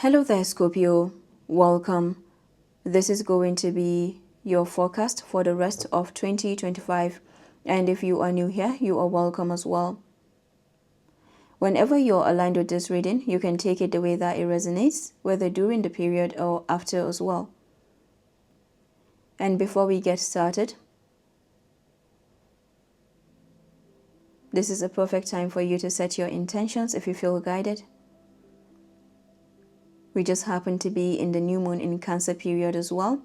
Hello there, Scorpio. Welcome. This is going to be your forecast for the rest of 2025. And if you are new here, you are welcome as well. Whenever you're aligned with this reading, you can take it the way that it resonates, whether during the period or after as well. And before we get started, this is a perfect time for you to set your intentions if you feel guided. We just happen to be in the new moon in Cancer period as well.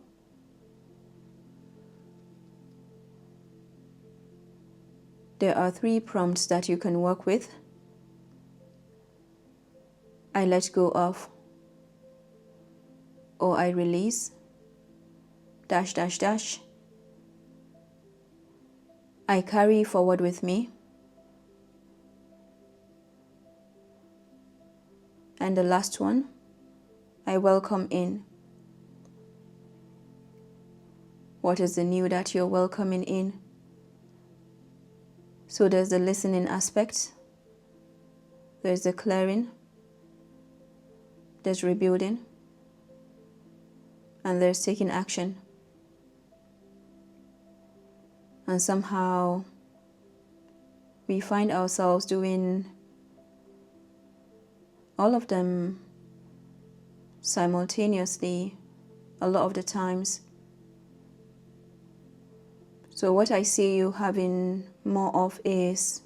There are 3 prompts that you can work with. I let go of, or I release, dash dash dash. I carry forward with me. And the last one, I welcome in. What is the new that you're welcoming in? So there's the listening aspect, there's the clearing, there's rebuilding, and there's taking action. And somehow we find ourselves doing all of them simultaneously a lot of the times. So what I see you having more of is,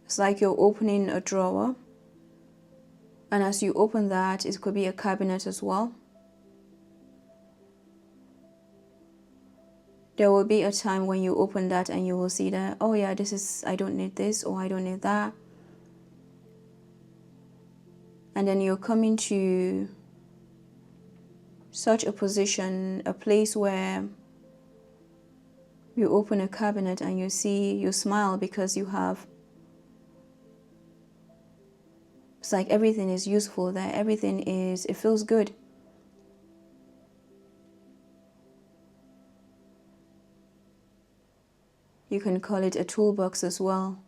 it's like you're opening a drawer, and as you open that, it could be a cabinet as well. There will be a time when you open that and you will see that, oh yeah, this is, I don't need this, or I don't need that. And then you're coming to such a position, a place where you open a cabinet and you see, you smile because you have, it's like everything is useful there, everything is, it feels good. You can call it a toolbox as well.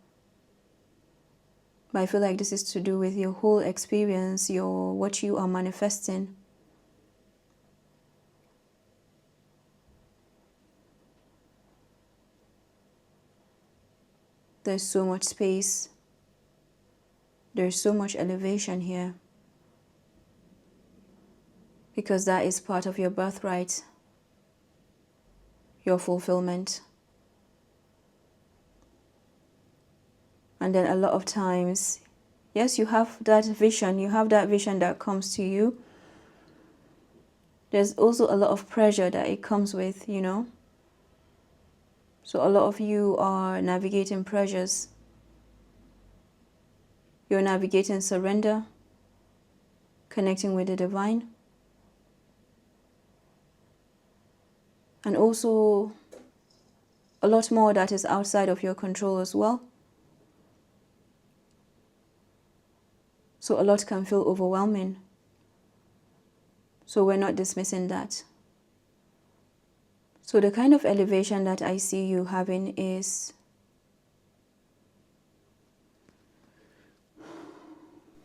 But I feel like this is to do with your whole experience, what you are manifesting. There's so much space. There's so much elevation here. Because that is part of your birthright, your fulfillment. And then a lot of times, yes, you have that vision that comes to you. There's also a lot of pressure that it comes with, you know. So a lot of you are navigating pressures. You're navigating surrender, connecting with the divine. And also a lot more that is outside of your control as well. So a lot can feel overwhelming. So we're not dismissing that. So the kind of elevation that I see you having is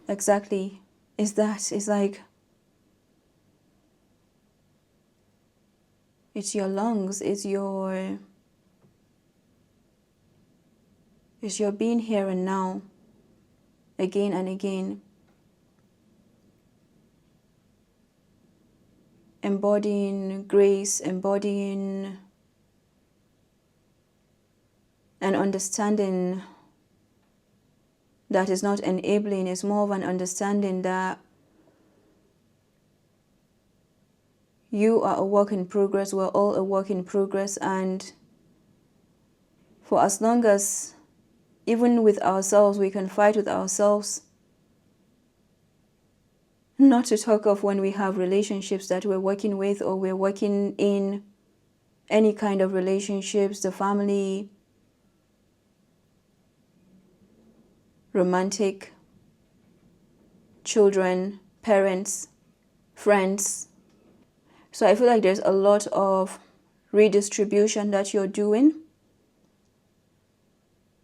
exactly, is that, it's like, it's your lungs, it's your being here and now, again and again. Embodying grace, embodying an understanding that is not enabling, it's more of an understanding that you are a work in progress, we're all a work in progress, and for as long as, even with ourselves, we can fight with ourselves. Not to talk of when we have relationships that we're working with, or we're working in any kind of relationships, the family, romantic, children, parents, friends. So I feel like there's a lot of redistribution that you're doing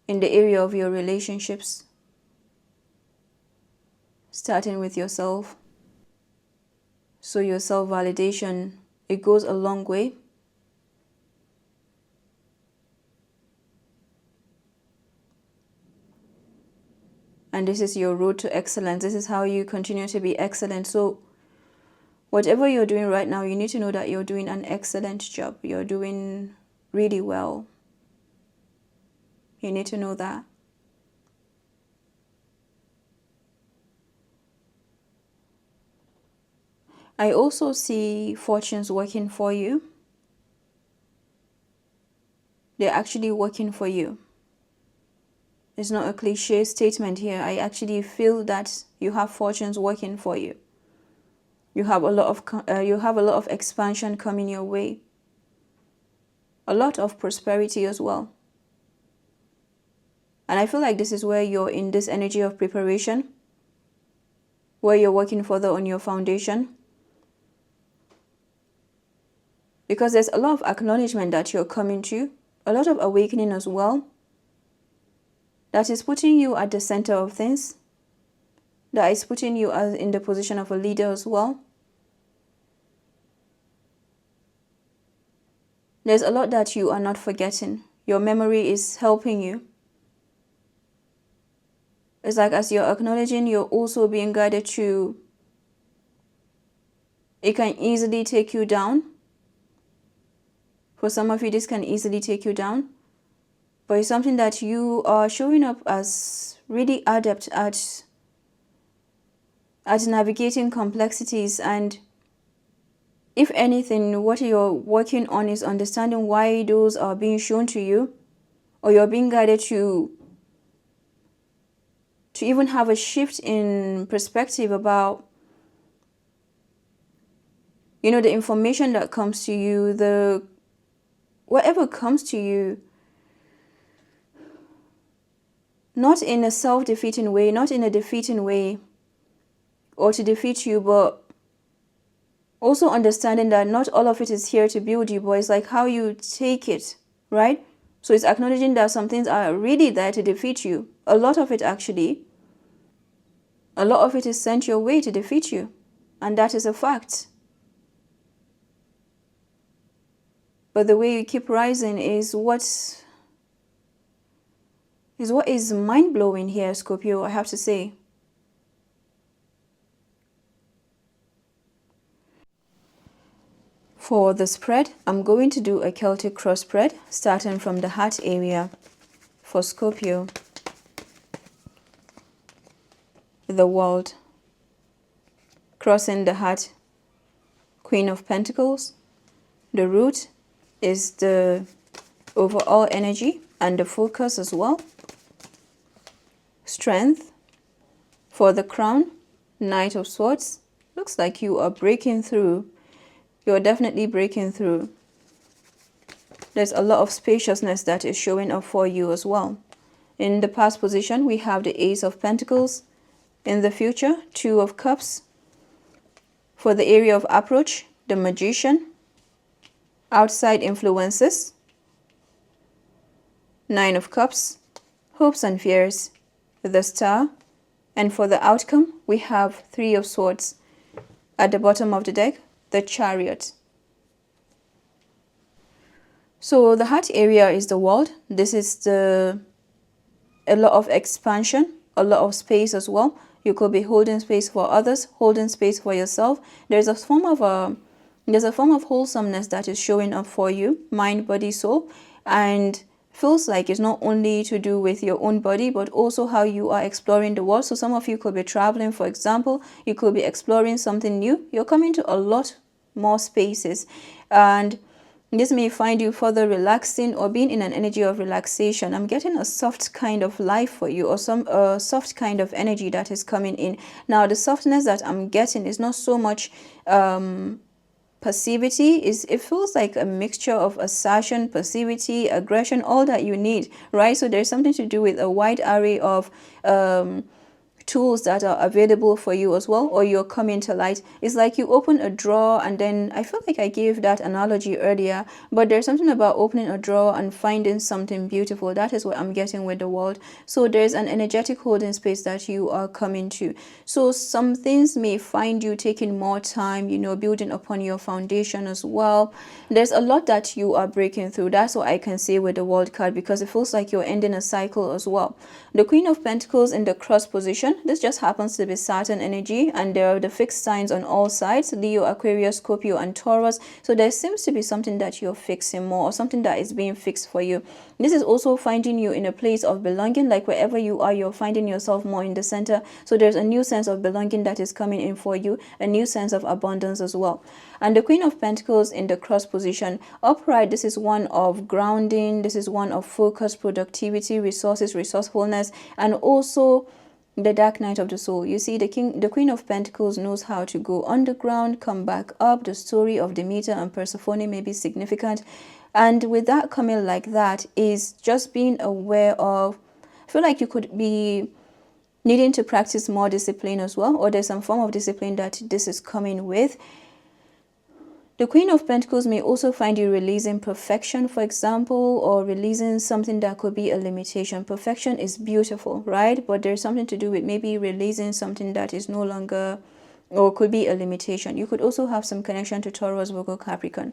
in the area of your relationships. starting with yourself. So your self-validation, it goes a long way. And this is your road to excellence. This is how you continue to be excellent. So whatever you're doing right now, you need to know that you're doing an excellent job. You're doing really well. You need to know that. I also see fortunes working for you. They're actually working for you. It's not a cliche statement here. I actually feel that you have fortunes working for you. You have a lot of expansion coming your way. A lot of prosperity as well. And I feel like this is where you're in this energy of preparation, where you're working further on your foundation. Because there's a lot of acknowledgement that you're coming to, a lot of awakening as well. That is putting you at the center of things. That is putting you in the position of a leader as well. There's a lot that you are not forgetting. Your memory is helping you. It's like as you're acknowledging, you're also being guided to. It can easily take you down. For some of you, this can easily take you down. But it's something that you are showing up as really adept at navigating complexities. And if anything, what you're working on is understanding why those are being shown to you, or you're being guided to even have a shift in perspective about, you know, the information that comes to you, whatever comes to you, not in a self-defeating way, not in a defeating way, or to defeat you, but also understanding that not all of it is here to build you, but it's like how you take it, right? So it's acknowledging that some things are really there to defeat you. A lot of it actually. A lot of it is sent your way to defeat you. And that is a fact. But the way you keep rising is what is mind-blowing here, Scorpio, I have to say. For the spread, I'm going to do a Celtic cross spread, starting from the heart area for Scorpio. The World, crossing the heart, Queen of Pentacles. The root is the overall energy and the focus as well. Strength for the crown, Knight of Swords. Looks like you are breaking through. You're definitely breaking through. There's a lot of spaciousness that is showing up for you as well. In the past position, we have the Ace of Pentacles. In the future, Two of Cups. For the area of approach, the Magician. Outside influences, Nine of Cups. Hopes and fears, the Star. And for the outcome, we have Three of Swords. At the bottom of the deck, the Chariot. So the heart area is the world. This is a lot of expansion, a lot of space as well. You could be holding space for others, holding space for yourself. There's a form of wholesomeness that is showing up for you, mind, body, soul, and feels like it's not only to do with your own body, but also how you are exploring the world. So some of you could be traveling, for example. You could be exploring something new. You're coming to a lot more spaces, and this may find you further relaxing or being in an energy of relaxation. I'm getting a soft kind of life for you, or some soft kind of energy that is coming in. Now, the softness that I'm getting is not so much passivity. It feels like a mixture of assertion, passivity, aggression, all that you need, right? So there's something to do with a wide array of tools that are available for you as well, or you're coming to light. It's like you open a drawer, and then I feel like I gave that analogy earlier, but there's something about opening a drawer and finding something beautiful. That is what I'm getting with the world. So there's an energetic holding space that you are coming to. So some things may find you taking more time, you know, building upon your foundation as well. There's a lot that you are breaking through. That's what I can say with the world card, because it feels like you're ending a cycle as well. The Queen of Pentacles in the cross position, this just happens to be Saturn energy, and there are the fixed signs on all sides: Leo, Aquarius, Scorpio, and Taurus. So there seems to be something that you're fixing more, or something that is being fixed for you. This is also finding you in a place of belonging, like wherever you are, you're finding yourself more in the center. So there's a new sense of belonging that is coming in for you, a new sense of abundance as well. And the Queen of Pentacles in the cross position upright, this is one of grounding, this is one of focus, productivity, resources, resourcefulness, and also the dark night of the soul. You see, the Queen of Pentacles knows how to go underground, come back up. The story of Demeter and Persephone may be significant, and with that coming like that is just being aware of, I feel like you could be needing to practice more discipline as well, or there's some form of discipline that this is coming with. The Queen of Pentacles may also find you releasing perfection, for example, or releasing something that could be a limitation. Perfection is beautiful, right? But there's something to do with maybe releasing something that is no longer, or could be a limitation. You could also have some connection to Taurus, Virgo, Capricorn.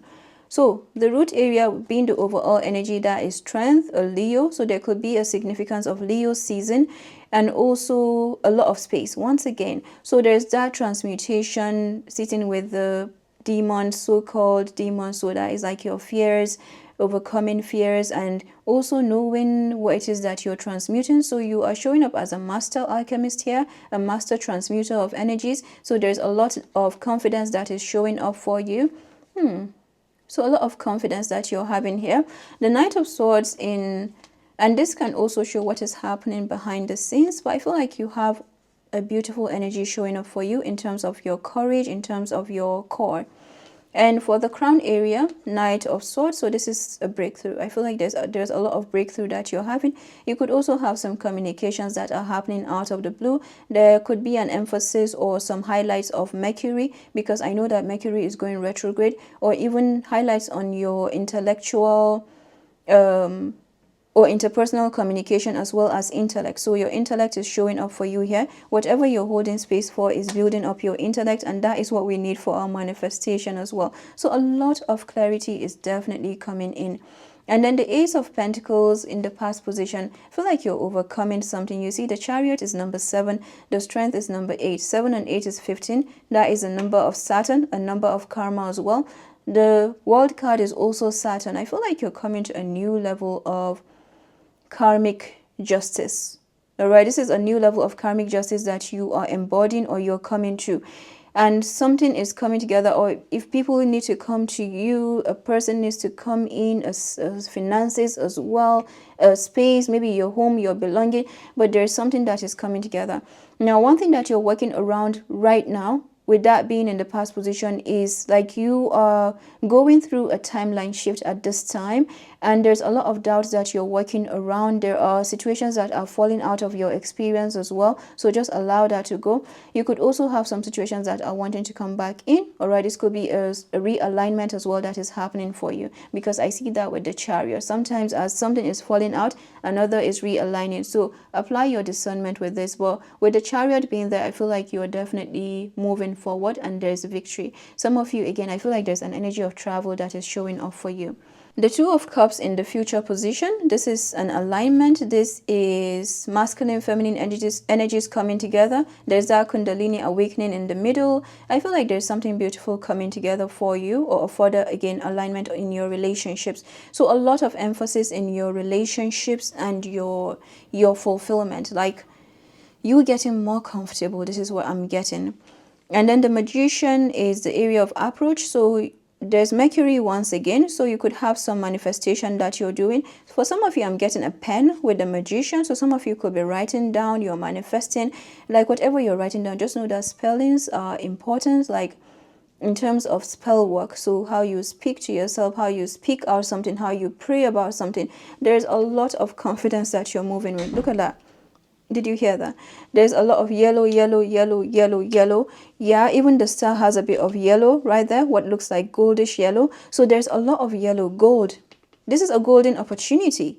So the root area being the overall energy, that is strength, a Leo. So there could be a significance of Leo season, and also a lot of space once again. So there's that transmutation sitting with the demon, so-called demon. So that is like your fears, overcoming fears, and also knowing what it is that you're transmuting. So you are showing up as a master alchemist here, a master transmuter of energies. So there's a lot of confidence that is showing up for you. So a lot of confidence that you're having here. The Knight of Swords and this can also show what is happening behind the scenes, but I feel like you have a beautiful energy showing up for you in terms of your courage, in terms of your core. And for the crown area, Knight of Swords, so this is a breakthrough. I feel like there's a lot of breakthrough that you're having. You could also have some communications that are happening out of the blue. There could be an emphasis or some highlights of Mercury, because I know that Mercury is going retrograde, or even highlights on your intellectual or interpersonal communication, as well as intellect. So your intellect is showing up for you here. Whatever you're holding space for is building up your intellect, and that is what we need for our manifestation as well. So a lot of clarity is definitely coming in. And then the Ace of Pentacles in the past position, I feel like you're overcoming something. You see, the Chariot is number 7, the Strength is number 8. 7 and 8 is 15. That is a number of Saturn, a number of karma as well. The World card is also Saturn. I feel like you're coming to a new level of karmic justice. All right, this is a new level of karmic justice that you are embodying, or you're coming to, and something is coming together. Or if people need to come to you, a person needs to come in, as finances as well, a space, maybe your home, your belonging, but there's something that is coming together. Now, one thing that you're working around right now, with that being in the past position, is like you are going through a timeline shift at this time, and there's a lot of doubts that you're working around. There are situations that are falling out of your experience as well, so just allow that to go. You could also have some situations that are wanting to come back in. All right, this could be a realignment as well that is happening for you, because I see that with the Chariot. Sometimes as something is falling out, another is realigning. So apply your discernment with this. But with the Chariot being there, I feel like you're definitely moving forward, and there's victory. Some of you, again, I feel like there's an energy of travel that is showing up for you. The Two of Cups in the future position, this is an alignment. This is masculine, feminine energies coming together. There's that Kundalini awakening in the middle. I feel like there's something beautiful coming together for you, or further, again, alignment in your relationships. So a lot of emphasis in your relationships and your fulfillment, like you getting more comfortable. This is what I'm getting. And then the Magician is the area of approach. So there's Mercury once again, so you could have some manifestation that you're doing. For some of you, I'm getting a pen with the Magician, so some of you could be writing down, you're manifesting, like whatever you're writing down, just know that spellings are important, like in terms of spell work. So how you speak to yourself, how you speak out something, how you pray about something, there's a lot of confidence that you're moving with. Look at that. Did you hear that? There's a lot of yellow, yellow, yellow, yellow, yellow. Yeah, even the star has a bit of yellow right there, what looks like goldish yellow. So there's a lot of yellow gold. This is a golden opportunity.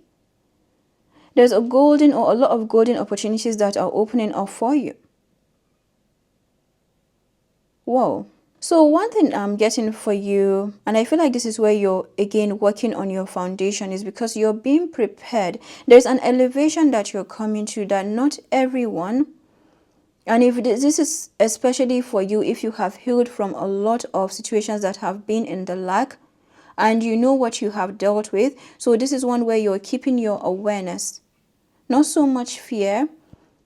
There's a golden or a lot of golden opportunities that are opening up for you. Whoa. So one thing I'm getting for you, and I feel like this is where you're again working on your foundation, is because you're being prepared. There's an elevation that you're coming to that not everyone, and if this is especially for you, if you have healed from a lot of situations that have been in the lack, and you know what you have dealt with. So this is one where you're keeping your awareness, not so much fear,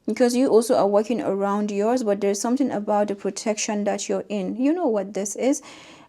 because you also are working around yours, but there's something about the protection that you're in. You know what this is.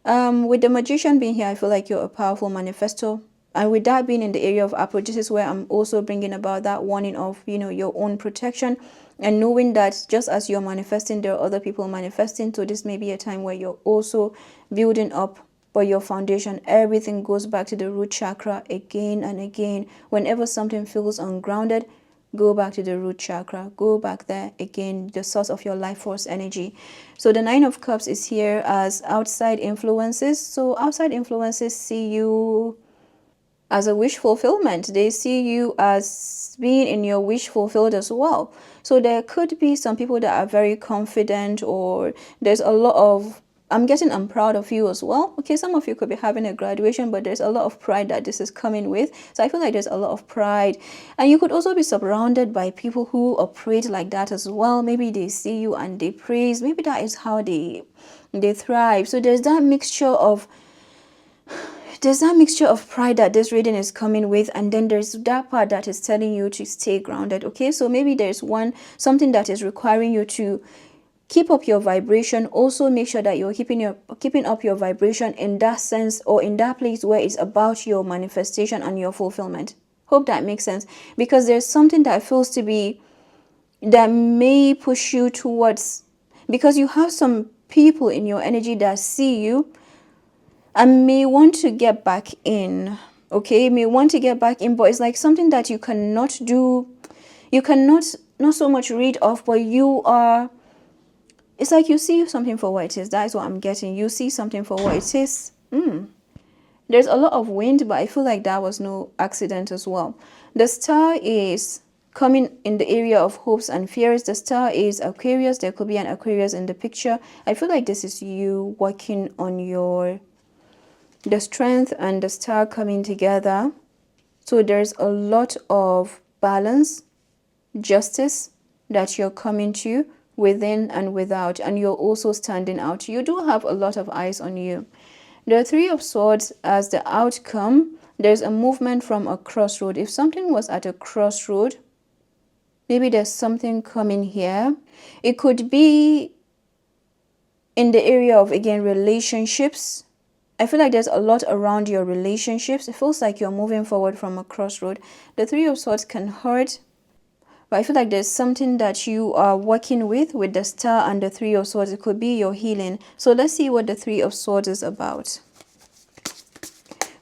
With the magician being here, I feel like you're a powerful manifestor. And with that being in the area of approach, this is where I'm also bringing about that warning of, your own protection, and knowing that just as you're manifesting, there are other people manifesting. So this may be a time where you're also building up, but your foundation, everything goes back to the root chakra again and again. Whenever something feels ungrounded, go back to the root chakra. Go back there again, the source of your life force energy. So the Nine of Cups is here as outside influences. So outside influences see you as a wish fulfillment. They see you as being in your wish fulfilled as well. So there could be some people that are very confident, or there's a lot of, I'm proud of you as well. Okay, some of you could be having a graduation, but there's a lot of pride that this is coming with. So I feel like there's a lot of pride. And you could also be surrounded by people who operate like that as well. Maybe they see you and they praise. Maybe that is how they thrive. So there's that mixture of pride that this reading is coming with, and then there's that part that is telling you to stay grounded. Okay, so maybe there's something that is requiring you to keep up your vibration. Also make sure that you're keeping up your vibration in that sense, or in that place where it's about your manifestation and your fulfillment. Hope that makes sense, because there's something that feels to be, that may push you towards, because you have some people in your energy that see you and may want to get back in. Okay, may want to get back in, but it's like something that you cannot do. You cannot, not so much read off, but it's like you see something for what it is. That is what I'm getting. You see something for what it is. There's a lot of wind, but I feel like that was no accident as well. The star is coming in the area of hopes and fears. The star is Aquarius. There could be an Aquarius in the picture. I feel like this is you working on the strength and the star coming together. So there's a lot of balance, justice that you're coming to within and without, and you're also standing out. You do have a lot of eyes on you. The Three of Swords as the outcome, there's a movement from a crossroad. If something was at a crossroad, maybe there's something coming here. It could be in the area of, again, relationships. I feel like there's a lot around your relationships. It feels like you're moving forward from a crossroad. The Three of Swords can hurt, but I feel like there's something that you are working with the star and the Three of Swords. It could be your healing. So let's see what the Three of Swords is about.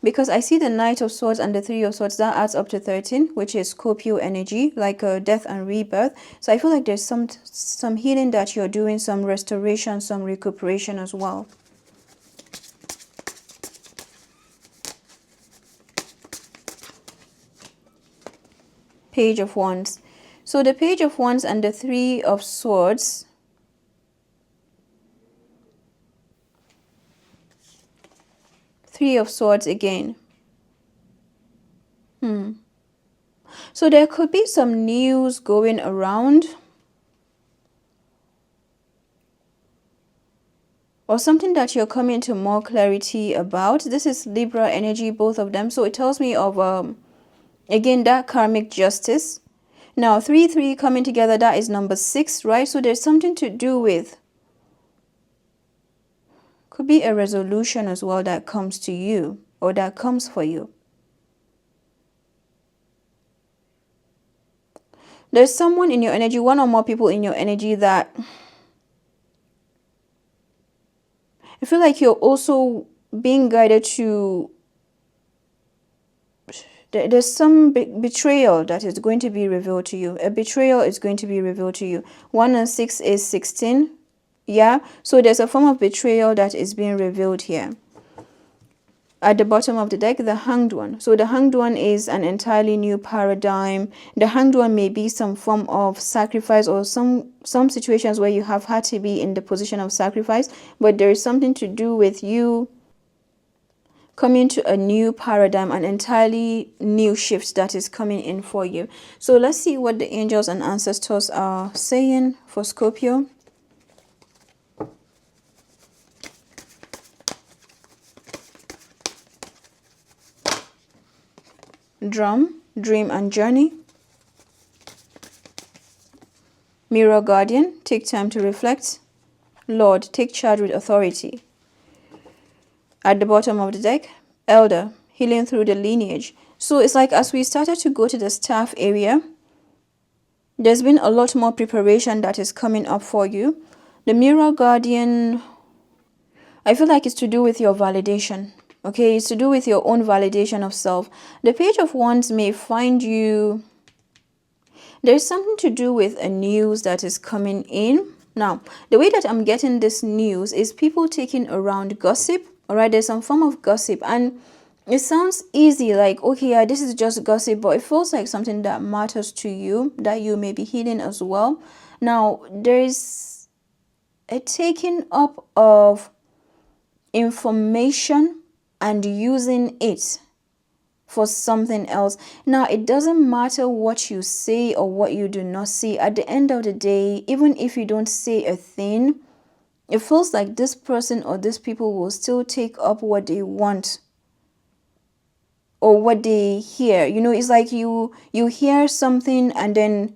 Because I see the Knight of Swords and the Three of Swords, that adds up to 13, which is Scorpio energy, like a death and rebirth. So I feel like there's some healing that you're doing, some restoration, some recuperation as well. Page of Wands. So the Page of Wands and the Three of Swords, Three of Swords again. So there could be some news going around, or something that you're coming to more clarity about. This is Libra energy, both of them. So it tells me of, again, that karmic justice. Now, 3 coming together, that is number 6, right? So there's something to do with, could be a resolution as well that comes to you, or that comes for you. There's someone in your energy, one or more people in your energy, that I feel like you're also being guided to There's some betrayal that is going to be revealed to you. A betrayal is going to be revealed to you. 1 and 6 is 16. Yeah, so there's a form of betrayal that is being revealed here. At the bottom of the deck, the Hanged One. So the Hanged One is an entirely new paradigm. The Hanged One may be some form of sacrifice, or some situations where you have had to be in the position of sacrifice, but there is something to do with you coming to a new paradigm, an entirely new shift that is coming in for you. So let's see what the angels and ancestors are saying for Scorpio. Drum, dream and journey. Mirror guardian, take time to reflect. Lord, take charge with authority. At the bottom of the deck, elder, healing through the lineage. So it's like as we started to go to the staff area, there's been a lot more preparation that is coming up for you. The mirror guardian, I feel like it's to do with your validation. Okay, it's to do with your own validation of self. The Page of Wands may find you, there's something to do with a news that is coming in. Now, the way that I'm getting this news is people taking around gossip. All right, there's some form of gossip, and it sounds easy, like, okay, yeah, this is just gossip, but it feels like something that matters to you, that you may be healing as well. Now, there's a taking up of information and using it for something else. Now, it doesn't matter what you say or what you do not say. At the end of the day, even if you don't say a thing, it feels like this person or these people will still take up what they want or what they hear. You know, it's like you hear something, and then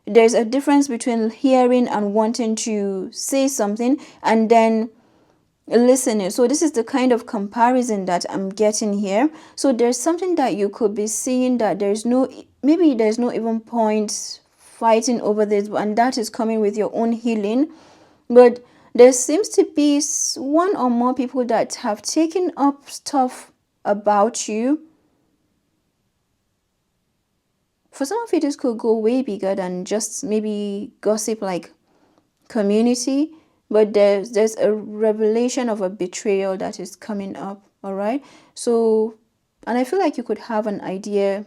there's a difference between hearing and wanting to say something and then listening. So this is the kind of comparison that I'm getting here. So there's something that you could be seeing that maybe there's no even point fighting over this, and that is coming with your own healing. But there seems to be one or more people that have taken up stuff about you. For some of you, this could go way bigger than just maybe gossip, like community. But there's a revelation of a betrayal that is coming up. All right. So, and I feel like you could have an idea.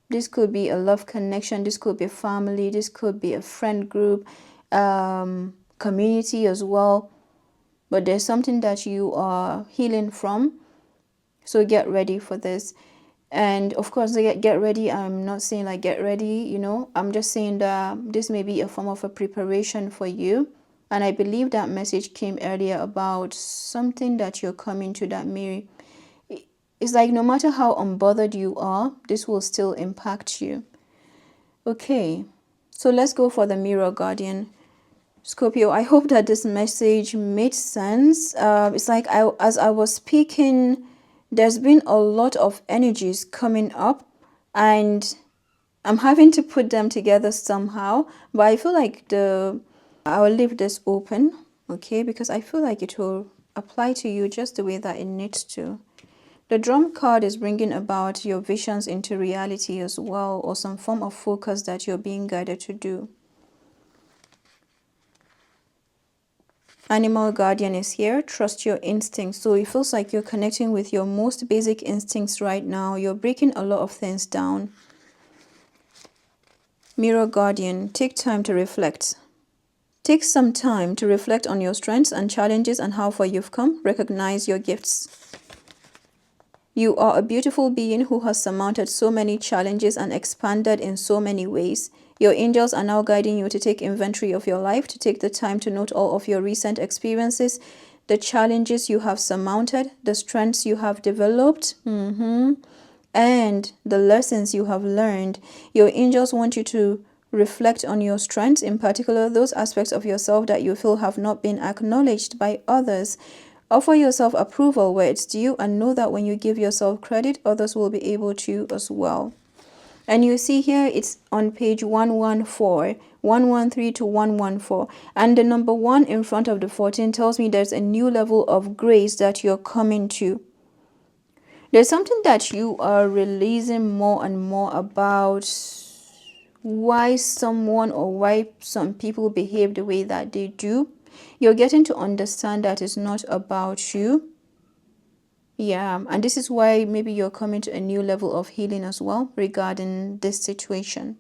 This could be a love connection. This could be a family. This could be a friend group, community as well. But there's something that you are healing from. So get ready for this. And of course, get ready. I'm not saying like get ready, you know. I'm just saying that this may be a form of a preparation for you. And I believe that message came earlier about something that you're coming to that may, it's like no matter how unbothered you are, this will still impact you. Okay, so let's go for the mirror guardian. Scorpio, I hope that this message made sense. It's like as I was speaking, there's been a lot of energies coming up, and I'm having to put them together somehow. But I feel like I'll leave this open, okay, because I feel like it will apply to you just the way that it needs to. The drum card is bringing about your visions into reality as well, or some form of focus that you're being guided to do. Animal guardian is here. Trust your instincts. So it feels like you're connecting with your most basic instincts right now. You're breaking a lot of things down. Mirror guardian, take time to reflect. Take some time to reflect on your strengths and challenges and how far you've come. Recognize your gifts. You are a beautiful being who has surmounted so many challenges and expanded in so many ways. Your angels are now guiding you to take inventory of your life, to take the time to note all of your recent experiences, the challenges you have surmounted, the strengths you have developed, and the lessons you have learned. Your angels want you to reflect on your strengths, in particular those aspects of yourself that you feel have not been acknowledged by others. Offer yourself approval where it's due, and know that when you give yourself credit, others will be able to as well. And you see here, it's on page 114, 113 to 114. And the number 1 in front of the 14 tells me there's a new level of grace that you're coming to. There's something that you are releasing more and more about why someone or why some people behave the way that they do. You're getting to understand that it's not about you. Yeah, and this is why maybe you're coming to a new level of healing as well regarding this situation.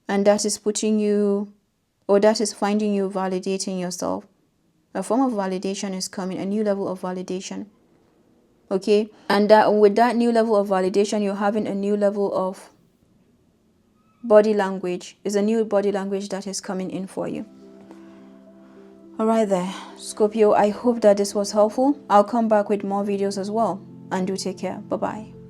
And that is putting you, or that is finding you validating yourself. A form of validation is coming, a new level of validation. Okay, and that with that new level of validation, you're having a new level of body language. Is a new body language that is coming in for you. All right there, Scorpio, I hope that this was helpful. I'll come back with more videos as well, and do take care. Bye bye.